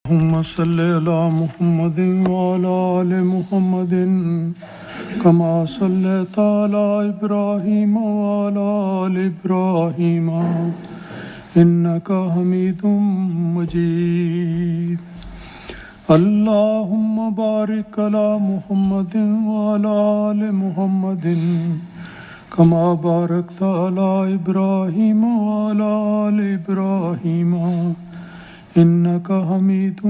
اللهم صل على محمد وعلى آل محمد كما صليت على إبراهيم وعلى آل إبراهيم إنك حميد مجيد اللهم بارك على محمد وعلى آل محمد كما باركت على إبراهيم وعلى آل إبراهيم إنك حميد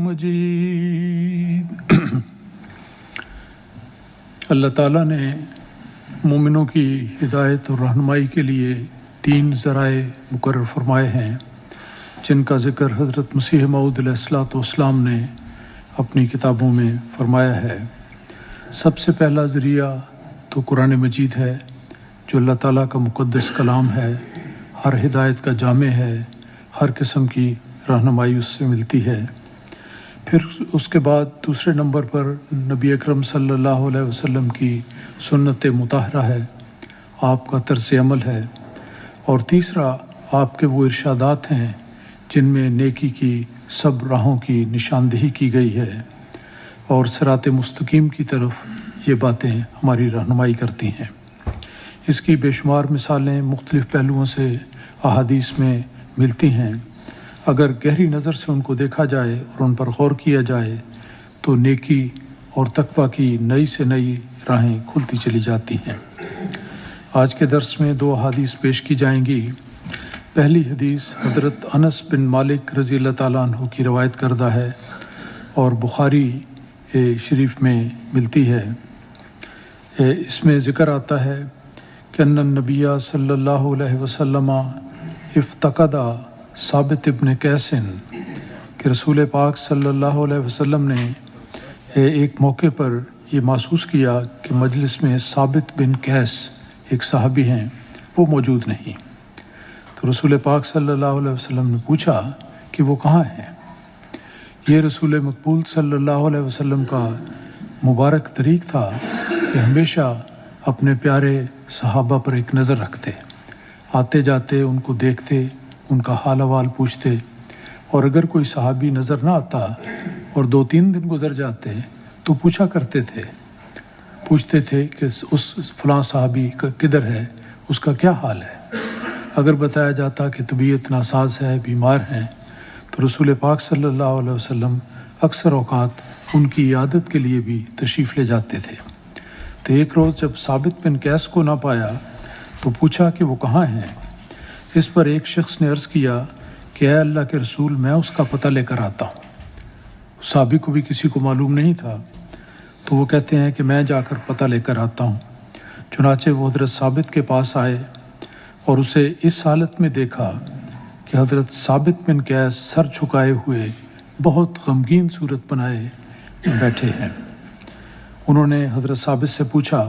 مجيد۔ اللہ تعالیٰ نے مومنوں کی ہدایت اور رہنمائی کے لیے 3 ذرائع مقرر فرمائے ہیں، جن کا ذکر حضرت مسیح موعود علیہ السلام نے اپنی کتابوں میں فرمایا ہے۔ سب سے پہلا ذریعہ تو قرآن مجید ہے، جو اللہ تعالیٰ کا مقدس کلام ہے، ہر ہدایت کا جامع ہے، ہر قسم کی رہنمائی اس سے ملتی ہے۔ پھر اس کے بعد دوسرے نمبر پر نبی اکرم صلی اللہ علیہ وسلم کی سنت مطہرہ ہے، آپ کا طرز عمل ہے، اور تیسرا آپ کے وہ ارشادات ہیں جن میں نیکی کی سب راہوں کی نشاندہی کی گئی ہے، اور صراط مستقیم کی طرف یہ باتیں ہماری رہنمائی کرتی ہیں۔ اس کی بے شمار مثالیں مختلف پہلوؤں سے احادیث میں ملتی ہیں۔ اگر گہری نظر سے ان کو دیکھا جائے اور ان پر غور کیا جائے تو نیکی اور تقویٰ کی نئی سے نئی راہیں کھلتی چلی جاتی ہیں۔ آج کے درس میں 2 احادیث پیش کی جائیں گی۔ پہلی حدیث حضرت انس بن مالک رضی اللہ تعالیٰ عنہ کی روایت کردہ ہے اور بخاری شریف میں ملتی ہے۔ اس میں ذکر آتا ہے کہ ان النبی صلی اللہ علیہ وسلم افتقد ثابت ابن قیس، کہ رسول پاک صلی اللہ علیہ وسلم نے ایک موقع پر یہ محسوس کیا کہ مجلس میں ثابت بن قیس ایک صحابی ہیں، وہ موجود نہیں۔ تو رسول پاک صلی اللہ علیہ وسلم نے پوچھا کہ وہ کہاں ہیں۔ یہ رسول مقبول صلی اللہ علیہ وسلم کا مبارک طریق تھا کہ ہمیشہ اپنے پیارے صحابہ پر ایک نظر رکھتے، آتے جاتے ان کو دیکھتے، ان کا حال احوال پوچھتے، اور اگر کوئی صحابی نظر نہ آتا اور 2-3 دن گزر جاتے تو پوچھتے تھے کہ اس فلاں صحابی کدھر ہے، اس کا کیا حال ہے۔ اگر بتایا جاتا کہ طبیعت ناساز ہے، بیمار ہیں، تو رسول پاک صلی اللہ علیہ وسلم اکثر اوقات ان کی عیادت کے لیے بھی تشریف لے جاتے تھے۔ تو ایک روز جب ثابت بن قیس کو نہ پایا تو پوچھا کہ وہ کہاں ہیں۔ اس پر ایک شخص نے عرض کیا کہ اے اللہ کے رسول، میں اس کا پتہ لے کر آتا ہوں۔ صحابی کو بھی کسی کو معلوم نہیں تھا، تو وہ کہتے ہیں کہ میں جا کر پتہ لے کر آتا ہوں۔ چنانچہ وہ حضرت ثابت کے پاس آئے اور اسے اس حالت میں دیکھا کہ حضرت ثابت بن قیس سر جھکائے ہوئے بہت غمگین صورت بنائے بیٹھے ہیں۔ انہوں نے حضرت ثابت سے پوچھا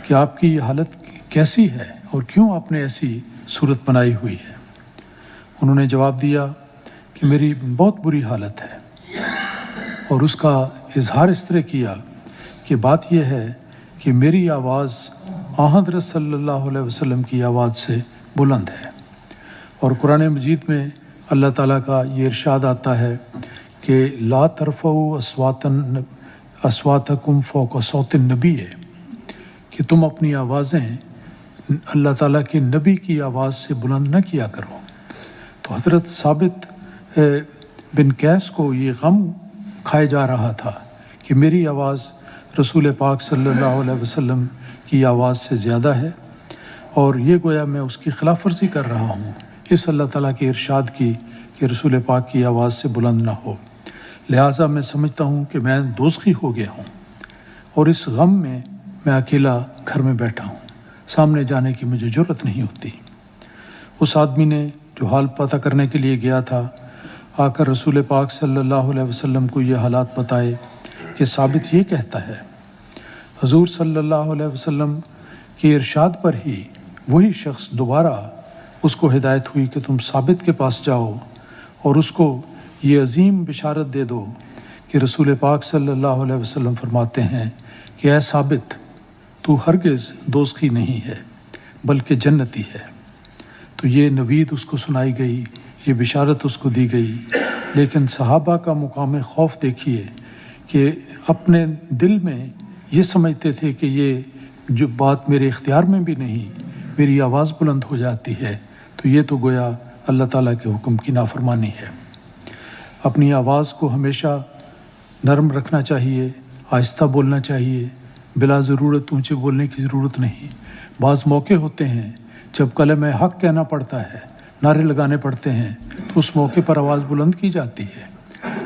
کہ آپ کی یہ حالت کیسی ہے اور کیوں آپ نے ایسی صورت بنائی ہوئی ہے۔ انہوں نے جواب دیا کہ میری بہت بری حالت ہے، اور اس کا اظہار اس طرح کیا کہ بات یہ ہے کہ میری آواز حضرت صلی اللہ علیہ وسلم کی آواز سے بلند ہے، اور قرآن مجید میں اللہ تعالیٰ کا یہ ارشاد آتا ہے کہ لا ترفعوا اصواتکم فوق صوت النبی، ہے کہ تم اپنی آوازیں اللہ تعالیٰ کے نبی کی آواز سے بلند نہ کیا کرو۔ تو حضرت ثابت بن قیس کو یہ غم کھائے جا رہا تھا کہ میری آواز رسول پاک صلی اللہ علیہ وسلم کی آواز سے زیادہ ہے، اور یہ گویا میں اس کی خلاف ورزی کر رہا ہوں اس اللہ تعالیٰ کے ارشاد کی کہ رسول پاک کی آواز سے بلند نہ ہو، لہٰذا میں سمجھتا ہوں کہ میں دوزخی ہو گیا ہوں، اور اس غم میں میں اکیلا گھر میں بیٹھا ہوں، سامنے جانے کی مجھے جرأت نہیں ہوتی۔ اس آدمی نے جو حال پتہ کرنے کے لیے گیا تھا آ کر رسول پاک صلی اللہ علیہ وسلم کو یہ حالات بتائے کہ ثابت یہ کہتا ہے۔ حضور صلی اللہ علیہ وسلم کے ارشاد پر ہی وہی شخص دوبارہ اس کو ہدایت ہوئی کہ تم ثابت کے پاس جاؤ اور اس کو یہ عظیم بشارت دے دو کہ رسول پاک صلی اللہ علیہ وسلم فرماتے ہیں کہ اے ثابت، تو ہرگز دوزخی نہیں ہے بلکہ جنتی ہے۔ تو یہ نوید اس کو سنائی گئی، یہ بشارت اس کو دی گئی لیکن صحابہ کا مقام خوف دیکھیے کہ اپنے دل میں یہ سمجھتے تھے کہ یہ جو بات میرے اختیار میں بھی نہیں، میری آواز بلند ہو جاتی ہے تو یہ تو گویا اللہ تعالیٰ کے حکم کی نافرمانی ہے۔ اپنی آواز کو ہمیشہ نرم رکھنا چاہیے، آہستہ بولنا چاہیے، بلا ضرورت اونچے بولنے کی ضرورت نہیں۔ بعض موقع ہوتے ہیں جب کلمہ حق کہنا پڑتا ہے، نعرے لگانے پڑتے ہیں، تو اس موقع پر آواز بلند کی جاتی ہے۔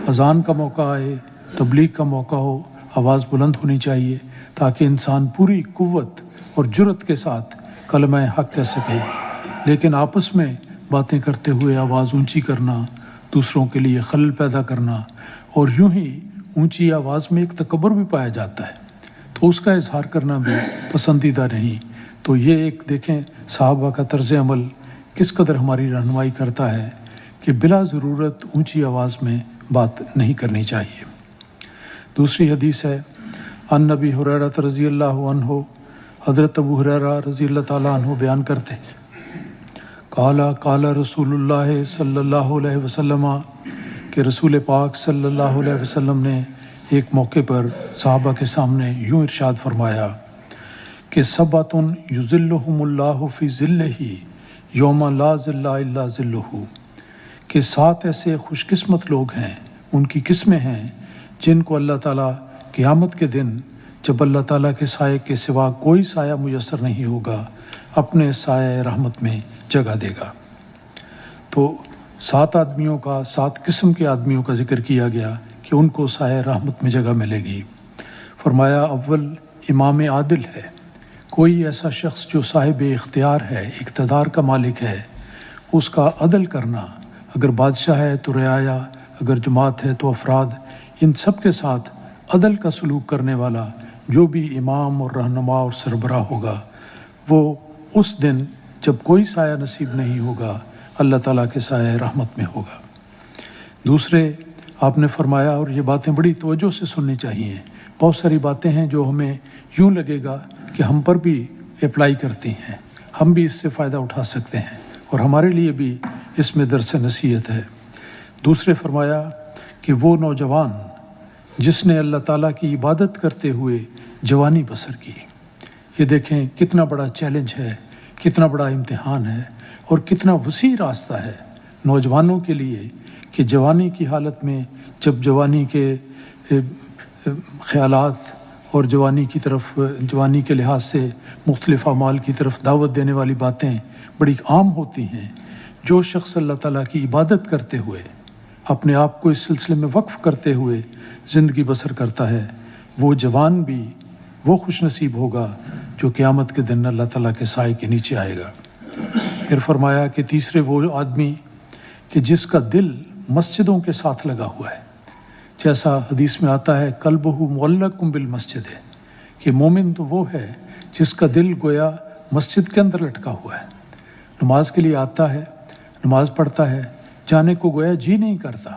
اذان کا موقع آئے، تبلیغ کا موقع ہو، آواز بلند ہونی چاہیے تاکہ انسان پوری قوت اور جرأت کے ساتھ کلمہ حق کہہ سکے۔ لیکن آپس میں باتیں کرتے ہوئے آواز اونچی کرنا، دوسروں کے لیے خلل پیدا کرنا، اور یوں ہی اونچی آواز میں ایک تکبر بھی پایا جاتا ہے، تو اس کا اظہار کرنا بھی پسندیدہ نہیں۔ تو یہ ایک دیکھیں صحابہ کا طرز عمل کس قدر ہماری رہنمائی کرتا ہے کہ بلا ضرورت اونچی آواز میں بات نہیں کرنی چاہیے۔ دوسری حدیث ہے عن ابی ہریرہ رضی اللہ عنہ، حضرت ابو ہریرہ رضی اللہ تعالیٰ عنہ بیان کرتے قال رسول اللہ صلی اللہ علیہ وسلم کہ رسول پاک صلی اللہ علیہ وسلم نے ایک موقع پر صحابہ کے سامنے یوں ارشاد فرمایا کہ سبعۃ یظلھم اللہ فی ظلہ یوم لا ظل الا ظلہ، کہ 7 ایسے خوش قسمت لوگ ہیں، ان کی قسمیں ہیں جن کو اللہ تعالیٰ قیامت کے دن جب اللہ تعالیٰ کے سائے کے سوا کوئی سایہ میسر نہیں ہوگا، اپنے سایہ رحمت میں جگہ دے گا۔ تو 7 آدمیوں کا، 7 قسم کے آدمیوں کا ذکر کیا گیا کہ ان کو سایہ رحمت میں جگہ ملے گی۔ فرمایا اول امام عادل ہے، کوئی ایسا شخص جو صاحب اختیار ہے، اقتدار کا مالک ہے، اس کا عدل کرنا، اگر بادشاہ ہے تو رعایا، اگر جماعت ہے تو افراد، ان سب کے ساتھ عدل کا سلوک کرنے والا جو بھی امام اور رہنما اور سربراہ ہوگا، وہ اس دن جب کوئی سایہ نصیب نہیں ہوگا، اللہ تعالیٰ کے سایہ رحمت میں ہوگا۔ دوسرے آپ نے فرمایا، اور یہ باتیں بڑی توجہ سے سننی چاہیے، بہت ساری باتیں ہیں جو ہمیں یوں لگے گا کہ ہم پر بھی اپلائی کرتی ہیں، ہم بھی اس سے فائدہ اٹھا سکتے ہیں، اور ہمارے لیے بھی اس میں درس نصیحت ہے۔ دوسرے فرمایا کہ وہ نوجوان جس نے اللہ تعالیٰ کی عبادت کرتے ہوئے جوانی بسر کی، یہ دیکھیں کتنا بڑا چیلنج ہے، کتنا بڑا امتحان ہے، اور کتنا وسیع راستہ ہے نوجوانوں کے لیے کہ جوانی کی حالت میں جب جوانی کے خیالات اور جوانی کے لحاظ سے مختلف اعمال کی طرف دعوت دینے والی باتیں بڑی عام ہوتی ہیں، جو شخص اللہ تعالیٰ کی عبادت کرتے ہوئے اپنے آپ کو اس سلسلے میں وقف کرتے ہوئے زندگی بسر کرتا ہے، وہ جوان بھی وہ خوش نصیب ہوگا جو قیامت کے دن اللہ تعالیٰ کے سائے کے نیچے آئے گا۔ پھر فرمایا کہ تیسرے وہ آدمی کہ جس کا دل مسجدوں کے ساتھ لگا ہوا ہے، جیسا حدیث میں آتا ہے قلبہ معلق بالمسجد، ہے کہ مومن تو وہ ہے جس کا دل گویا مسجد کے اندر لٹکا ہوا ہے، نماز کے لیے آتا ہے، نماز پڑھتا ہے، جانے کو گویا جی نہیں کرتا،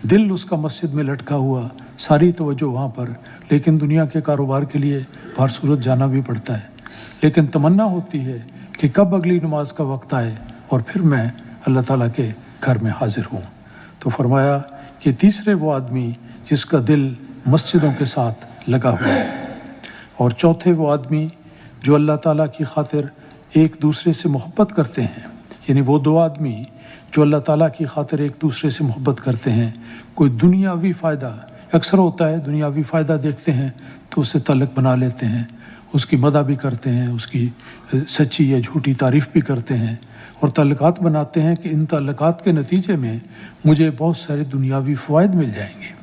دل اس کا مسجد میں لٹکا ہوا، ساری توجہ وہاں پر، لیکن دنیا کے کاروبار کے لیے باہر صورت جانا بھی پڑتا ہے، لیکن تمنا ہوتی ہے کہ کب اگلی نماز کا وقت آئے اور پھر میں اللہ تعالیٰ کے گھر میں حاضر ہوں۔ تو فرمایا کہ تیسرے وہ آدمی جس کا دل مسجدوں کے ساتھ لگا ہوا ہے، اور چوتھے وہ آدمی جو اللہ تعالیٰ کی خاطر ایک دوسرے سے محبت کرتے ہیں، یعنی وہ 2 آدمی جو اللہ تعالیٰ کی خاطر ایک دوسرے سے محبت کرتے ہیں، کوئی دنیاوی فائدہ، اکثر ہوتا ہے دنیاوی فائدہ دیکھتے ہیں تو اسے تعلق بنا لیتے ہیں، اس کی مدح بھی کرتے ہیں، اس کی سچی یا جھوٹی تعریف بھی کرتے ہیں، اور تعلقات بناتے ہیں کہ ان تعلقات کے نتیجے میں مجھے بہت سارے دنیاوی فوائد مل جائیں گے۔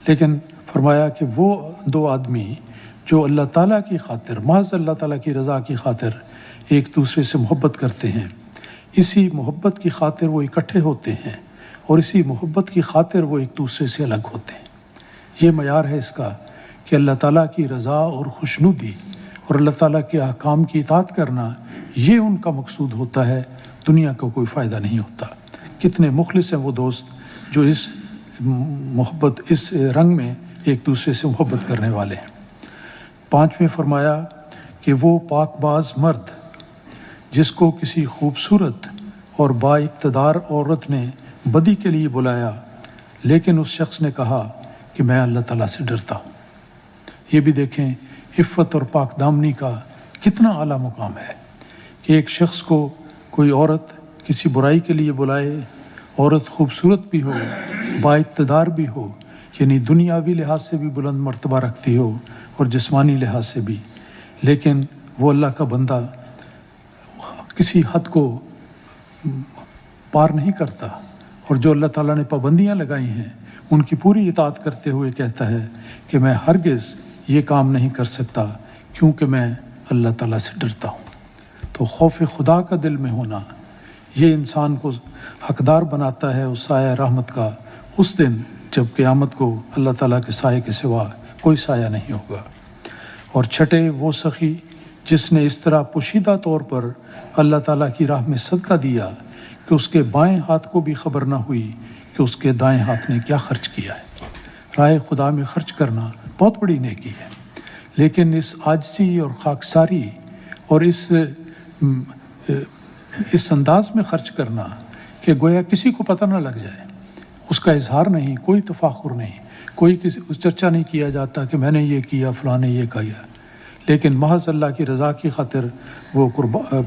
لیکن فرمایا کہ وہ 2 آدمی جو اللہ تعالیٰ کی خاطر، محض اللہ تعالیٰ کی رضا کی خاطر ایک دوسرے سے محبت کرتے ہیں، اسی محبت کی خاطر وہ اکٹھے ہوتے ہیں، اور اسی محبت کی خاطر وہ ایک دوسرے سے الگ ہوتے ہیں۔ یہ معیار ہے اس کا کہ اللہ تعالیٰ کی رضا اور خوشنودی اور اللہ تعالیٰ کے احکام کی اطاعت کرنا، یہ ان کا مقصود ہوتا ہے، دنیا کا کوئی فائدہ نہیں ہوتا۔ کتنے مخلص ہیں وہ دوست جو اس محبت، اس رنگ میں ایک دوسرے سے محبت کرنے والے ہیں۔ 5ویں فرمایا کہ وہ پاک باز مرد جس کو کسی خوبصورت اور با اقتدار عورت نے بدی کے لیے بلایا، لیکن اس شخص نے کہا کہ میں اللہ تعالیٰ سے ڈرتا ہوں۔ یہ بھی دیکھیں عفت اور پاک دامنی کا کتنا اعلیٰ مقام ہے کہ ایک شخص کو کوئی عورت کسی برائی کے لیے بلائے، عورت خوبصورت بھی ہو، با اقتدار بھی ہو، یعنی دنیاوی لحاظ سے بھی بلند مرتبہ رکھتی ہو اور جسمانی لحاظ سے بھی، لیکن وہ اللہ کا بندہ کسی حد کو پار نہیں کرتا، اور جو اللہ تعالیٰ نے پابندیاں لگائی ہیں ان کی پوری اطاعت کرتے ہوئے کہتا ہے کہ میں ہرگز یہ کام نہیں کر سکتا کیونکہ میں اللہ تعالیٰ سے ڈرتا ہوں۔ تو خوف خدا کا دل میں ہونا یہ انسان کو حقدار بناتا ہے اس سایہ رحمت کا اس دن جب قیامت کو اللہ تعالیٰ کے سائے کے سوا کوئی سایہ نہیں ہوگا۔ اور چھٹے وہ سخی جس نے اس طرح پوشیدہ طور پر اللہ تعالیٰ کی راہ میں صدقہ دیا کہ اس کے بائیں ہاتھ کو بھی خبر نہ ہوئی کہ اس کے دائیں ہاتھ نے کیا خرچ کیا ہے۔ راہ خدا میں خرچ کرنا بہت بڑی نیکی ہے، لیکن اس عاجزی اور خاکساری اور اس انداز میں خرچ کرنا کہ گویا کسی کو پتہ نہ لگ جائے، اس کا اظہار نہیں، کوئی تفاخر نہیں، کوئی چرچا نہیں کیا جاتا کہ میں نے یہ کیا، فلاں نے یہ کیا، لیکن محض اللہ کی رضا کی خاطر وہ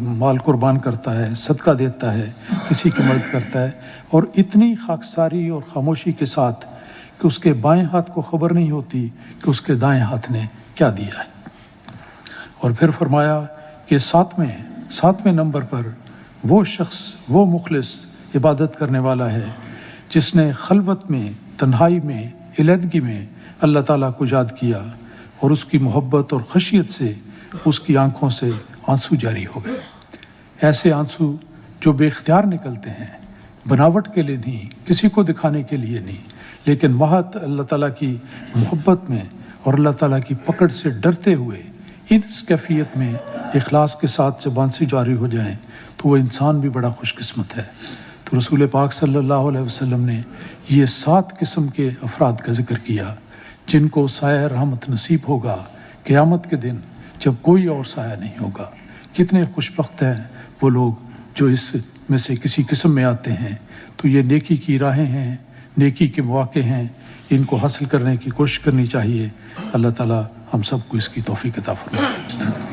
مال قربان کرتا ہے، صدقہ دیتا ہے، کسی کی مدد کرتا ہے، اور اتنی خاکساری اور خاموشی کے ساتھ کہ اس کے بائیں ہاتھ کو خبر نہیں ہوتی کہ اس کے دائیں ہاتھ نے کیا دیا ہے۔ اور پھر فرمایا کہ ساتویں نمبر پر وہ شخص، وہ مخلص عبادت کرنے والا ہے جس نے خلوت میں، تنہائی میں، علیحدگی میں اللہ تعالیٰ کو یاد کیا اور اس کی محبت اور خشیت سے اس کی آنکھوں سے آنسو جاری ہو گئے۔ ایسے آنسو جو بے اختیار نکلتے ہیں، بناوٹ کے لیے نہیں، کسی کو دکھانے کے لیے نہیں، لیکن محض اللہ تعالیٰ کی محبت میں اور اللہ تعالیٰ کی پکڑ سے ڈرتے ہوئے اس کیفیت میں اخلاص کے ساتھ جب آنسو جاری ہو جائیں تو وہ انسان بھی بڑا خوش قسمت ہے۔ تو رسول پاک صلی اللہ علیہ وسلم نے یہ 7 قسم کے افراد کا ذکر کیا جن کو سایہ رحمت نصیب ہوگا قیامت کے دن جب کوئی اور سایہ نہیں ہوگا۔ کتنے خوش بخت ہیں وہ لوگ جو اس میں سے کسی قسم میں آتے ہیں۔ تو یہ نیکی کی راہیں ہیں، نیکی کے مواقع ہیں، ان کو حاصل کرنے کی کوشش کرنی چاہیے۔ اللہ تعالیٰ ہم سب کو اس کی توفیق عطا فرمائے۔